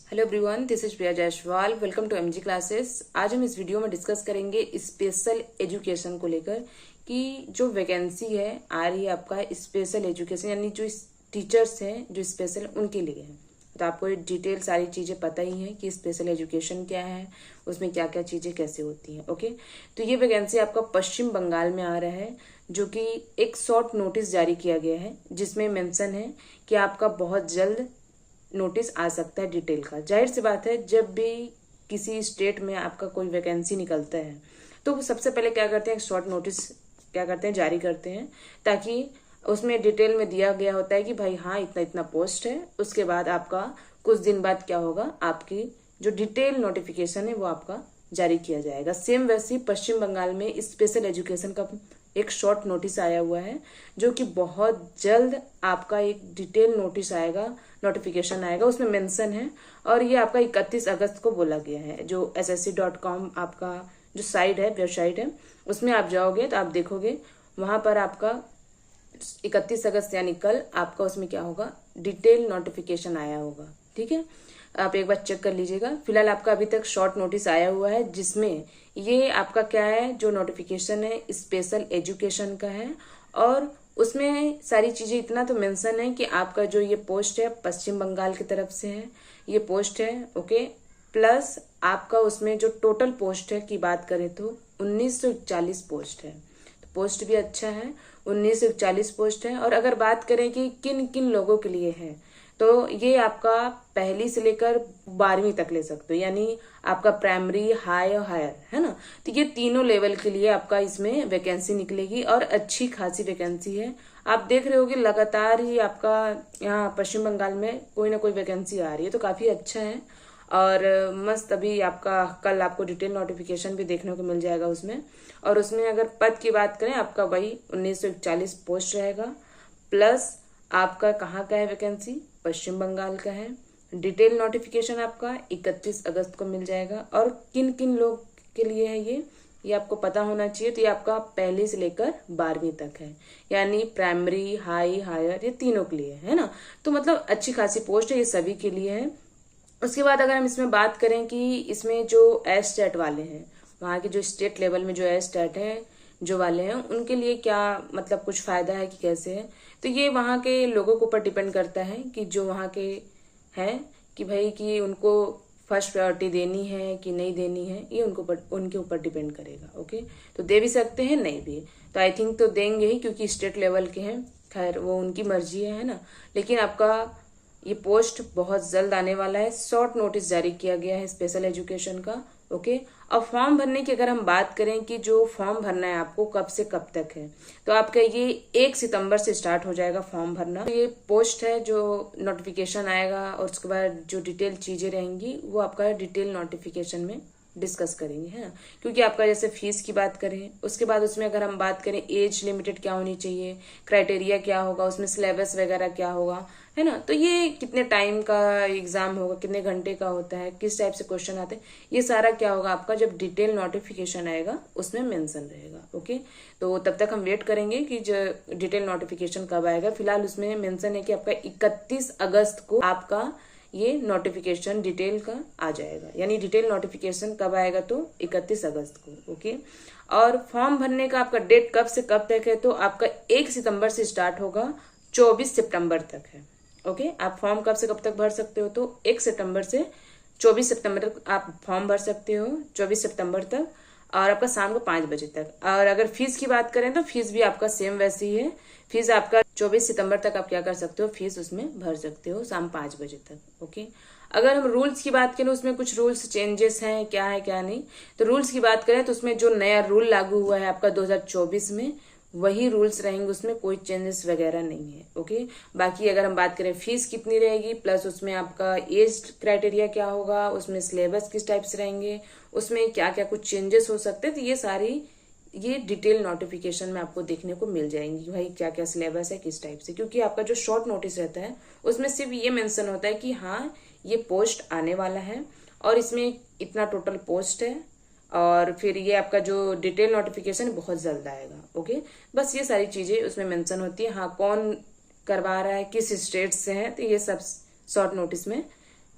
Hello everyone, this is Priya Jaiswal. Welcome to MG classes. आज हम इस वीडियो में डिस्कस करेंगे स्पेशल एजुकेशन को लेकर कि जो वैकेंसी है आ रही है आपका स्पेशल एजुकेशन, यानी जो टीचर्स हैं जो स्पेशल उनके लिए है। तो आपको ये डिटेल सारी चीजें पता ही है कि स्पेशल एजुकेशन क्या है, उसमें क्या क्या चीजें कैसे होती हैं। ओके, तो ये वैकेंसी आपका पश्चिम बंगाल में आ रहा है, जो कि एक शॉर्ट नोटिस जारी किया गया है जिसमें मेंशन है कि आपका बहुत जल्द नोटिस आ सकता है डिटेल का। जाहिर सी बात है, जब भी किसी स्टेट में आपका कोई वैकेंसी निकलता है तो वो सबसे पहले क्या करते हैं, शॉर्ट नोटिस क्या करते हैं, जारी करते हैं, ताकि उसमें डिटेल में दिया गया होता है कि भाई हाँ इतना इतना पोस्ट है। उसके बाद आपका कुछ दिन बाद क्या होगा, आपकी जो डिटेल नोटिफिकेशन है वो आपका जारी किया जाएगा। सेम वैसे ही पश्चिम बंगाल में स्पेशल एजुकेशन का एक शॉर्ट नोटिस आया हुआ है, जो कि बहुत जल्द आपका एक डिटेल नोटिस आएगा, नोटिफिकेशन आएगा, उसमें मेंशन है। और ये आपका 31 अगस्त को बोला गया है। जो ssc.com आपका जो साइट है, वेबसाइट है, उसमें आप जाओगे तो आप देखोगे वहां पर आपका 31 अगस्त यानी कल आपका उसमें क्या होगा, डिटेल नोटिफिकेशन आया होगा। ठीक है, आप एक बार चेक कर लीजिएगा। फिलहाल आपका अभी तक शॉर्ट नोटिस आया हुआ है, जिसमें ये आपका क्या है, जो नोटिफिकेशन है स्पेशल एजुकेशन का है। और उसमें सारी चीजें इतना तो मेंशन है कि आपका जो ये पोस्ट है पश्चिम बंगाल की तरफ से है, ये पोस्ट है। ओके, प्लस आपका उसमें जो टोटल पोस्ट है की बात करें तो 1941 पोस्ट है। तो पोस्ट भी अच्छा है, 1941 पोस्ट है। और अगर बात करें कि किन किन लोगों के लिए है, तो ये आपका पहली से लेकर 12वीं तक ले सकते हो, यानी आपका प्राइमरी, हाई और हायर है ना। तो ये तीनों लेवल के लिए आपका इसमें वैकेंसी निकलेगी और अच्छी खासी वैकेंसी है। आप देख रहे होगे लगातार ही आपका यहाँ पश्चिम बंगाल में कोई ना कोई वैकेंसी आ रही है, तो काफी अच्छा है। और मस्त, अभी आपका कल आपको डिटेल नोटिफिकेशन भी देखने को मिल जाएगा उसमें। और उसमें अगर पद की बात करें, आपका वही 1941 पोस्ट रहेगा। प्लस आपका कहाँ का है वैकेंसी, पश्चिम बंगाल का है। डिटेल नोटिफिकेशन आपका 31 अगस्त को मिल जाएगा। और किन किन लोग के लिए है ये आपको पता होना चाहिए। तो ये आपका पहली से लेकर 12वीं तक है, यानी प्राइमरी, हाई, हायर, ये तीनों के लिए है ना। तो मतलब अच्छी खासी पोस्ट है, ये सभी के लिए है। उसके बाद अगर हम इसमें बात करें कि इसमें जो एस्टेट वाले हैं, वहाँ के जो स्टेट लेवल में जो एस्टेट है जो वाले हैं, उनके लिए क्या मतलब कुछ फायदा है कि कैसे है, तो ये वहाँ के लोगों के ऊपर डिपेंड करता है कि जो वहाँ के हैं कि भाई कि उनको फर्स्ट प्रायोरिटी देनी है कि नहीं देनी है, ये उनके ऊपर डिपेंड करेगा। ओके, तो दे भी सकते हैं, नहीं भी, तो आई थिंक तो देंगे ही, क्योंकि स्टेट लेवल के हैं। खैर वो उनकी मर्जी है ना। लेकिन आपका ये पोस्ट बहुत जल्द आने वाला है। शॉर्ट नोटिस जारी किया गया है स्पेशल एजुकेशन का। ओके, अब फॉर्म भरने की अगर हम बात करें कि जो फॉर्म भरना है आपको कब से कब तक है, तो आपका ये 1 सितंबर से स्टार्ट हो जाएगा फॉर्म भरना। ये पोस्ट है, जो नोटिफिकेशन आएगा और उसके बाद जो डिटेल चीजें रहेंगी वो आपका डिटेल नोटिफिकेशन में डिस्कस करेंगे, है ना। क्योंकि आपका जैसे फीस की बात करें, उसके बाद उसमें अगर हम बात करें एज लिमिटेड क्या होनी चाहिए, क्राइटेरिया क्या होगा, उसमें सिलेबस वगैरह क्या होगा, है ना। तो ये कितने टाइम का एग्जाम होगा, कितने घंटे का होता है, किस टाइप से क्वेश्चन आते हैं, ये सारा क्या होगा आपका जब डिटेल नोटिफिकेशन आएगा उसमें मेंशन रहेगा। ओके, तो तब तक हम वेट करेंगे कि जो डिटेल नोटिफिकेशन कब आएगा। फिलहाल उसमें मेंशन है कि आपका 31 अगस्त को आपका ये नोटिफिकेशन डिटेल का आ जाएगा, यानी डिटेल नोटिफिकेशन कब आएगा, तो 31 अगस्त को। ओके, और फॉर्म भरने का आपका डेट कब से कब तक है, तो आपका 1 सितंबर से स्टार्ट होगा, 24 सितंबर तक है। ओके, आप फॉर्म कब से कब तक भर सकते हो, तो 1 सितंबर से 24 सितंबर तक आप फॉर्म भर सकते हो, 24 सितंबर तक, और आपका शाम को 5 बजे तक। और अगर फीस की बात करें तो फीस भी आपका सेम वैसी ही है। फीस आपका 24 सितंबर तक आप क्या कर सकते हो, फीस उसमें भर सकते हो शाम 5 बजे तक। ओके, अगर हम रूल्स की बात करें, उसमें कुछ रूल्स चेंजेस हैं, क्या है क्या नहीं। तो रूल्स की बात करें तो उसमें जो नया रूल लागू हुआ है आपका 2024 में, वही रूल्स रहेंगे, उसमें कोई चेंजेस वगैरह नहीं है। ओके, बाकी अगर हम बात करें फीस कितनी रहेगी, प्लस उसमें आपका एज क्राइटेरिया क्या होगा, उसमें सिलेबस किस टाइप से रहेंगे, उसमें क्या क्या कुछ चेंजेस हो सकते हैं, तो ये सारी ये डिटेल नोटिफिकेशन में आपको देखने को मिल जाएंगी, भाई क्या क्या सिलेबस है किस टाइप से। क्योंकि आपका जो शॉर्ट नोटिस रहता है उसमें सिर्फ ये मेंशन होता है कि हाँ ये पोस्ट आने वाला है और इसमें इतना टोटल पोस्ट है, और फिर ये आपका जो डिटेल नोटिफिकेशन बहुत जल्द आएगा। ओके, बस ये सारी चीजें उसमें मेंशन होती है। हाँ, कौन करवा रहा है, किस स्टेट से है, तो ये सब शॉर्ट नोटिस में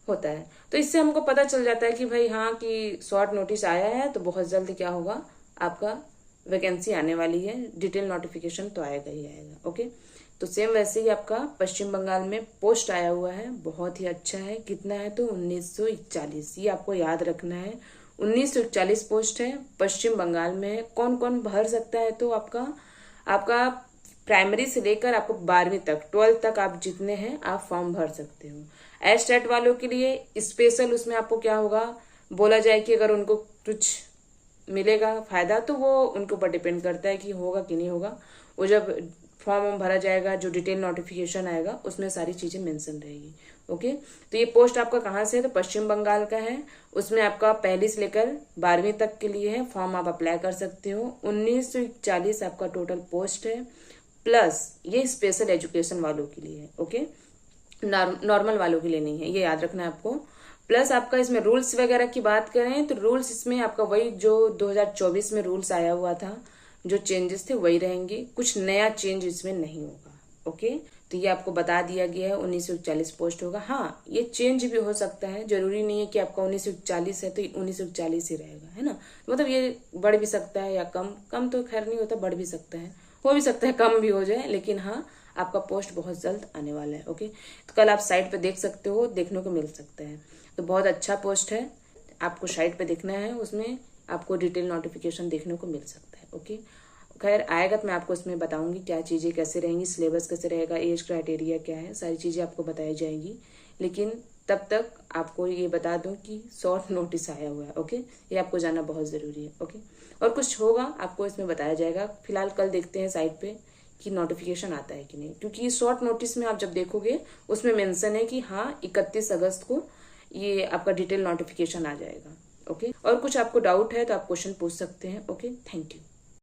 होता है। तो इससे हमको पता चल जाता है कि भाई हाँ कि शॉर्ट नोटिस आया है तो बहुत जल्द क्या होगा, आपका वैकेंसी आने वाली है, डिटेल नोटिफिकेशन तो आएगा ही आएगा। ओके, तो सेम वैसे ही आपका पश्चिम बंगाल में पोस्ट आया हुआ है, बहुत ही अच्छा है। कितना है तो 1941, ये आपको याद रखना है। 1941 पोस्ट है, पश्चिम बंगाल में। कौन कौन भर सकता है तो आपका आपका प्राइमरी से लेकर आपको 12वीं तक, 12th तक आप जितने हैं आप फॉर्म भर सकते हो। एस्टेट वालों के लिए स्पेशल उसमें आपको क्या होगा, बोला जाए कि अगर उनको कुछ मिलेगा फायदा तो वो उनके ऊपर डिपेंड करता है कि होगा कि नहीं होगा। वो जब फॉर्म भरा जाएगा, जो डिटेल नोटिफिकेशन आएगा उसमें सारी चीजें मेंशन रहेगी। ओके, तो ये पोस्ट आपका कहाँ से है तो पश्चिम बंगाल का है। उसमें आपका पहली से लेकर 12वीं तक के लिए है, फॉर्म आप अप्लाई कर सकते हो। 1941 आपका टोटल पोस्ट है, प्लस ये स्पेशल एजुकेशन वालों के लिए है। ओके, नॉर्मल वालों के लिए नहीं है, ये याद रखना है आपको। प्लस आपका इसमें रूल्स वगैरह की बात करें तो रूल्स इसमें आपका वही जो 2024 में रूल्स आया हुआ था, जो चेंजेस थे वही रहेंगे, कुछ नया चेंज इसमें नहीं होगा। ओके, तो ये आपको बता दिया गया है 1941 पोस्ट होगा। हाँ, ये चेंज भी हो सकता है, जरूरी नहीं है कि आपका 1941 है तो 1941 ही रहेगा, है ना। मतलब ये बढ़ भी सकता है या कम, कम तो खैर नहीं होता, बढ़ भी सकता है, हो भी सकता है कम भी हो जाए, लेकिन हाँ आपका पोस्ट बहुत जल्द आने वाला है। ओके, तो कल आप साइट पे देख सकते हो, देखने को मिल सकता है। तो बहुत अच्छा पोस्ट है, आपको साइट पे देखना है, उसमें आपको डिटेल नोटिफिकेशन देखने को मिल सकता है। ओके, खैर आएगा तो मैं आपको इसमें बताऊंगी क्या चीजें कैसे रहेंगी, सिलेबस कैसे रहेगा, एज क्राइटेरिया क्या है, सारी चीजें आपको बताई जाएगी। लेकिन तब तक आपको ये बता दूं कि शॉर्ट नोटिस आया हुआ है। ओके, ये आपको जानना बहुत जरूरी है। ओके, और कुछ होगा आपको इसमें बताया जाएगा। फिलहाल कल देखते हैं साइट पे कि नोटिफिकेशन आता है कि नहीं, क्योंकि शॉर्ट नोटिस में आप जब देखोगे उसमें मेंशन है कि हाँ 31 अगस्त को ये आपका डिटेल नोटिफिकेशन आ जाएगा। ओके, और कुछ आपको डाउट है तो आप क्वेश्चन पूछ सकते हैं। Okay, thank you.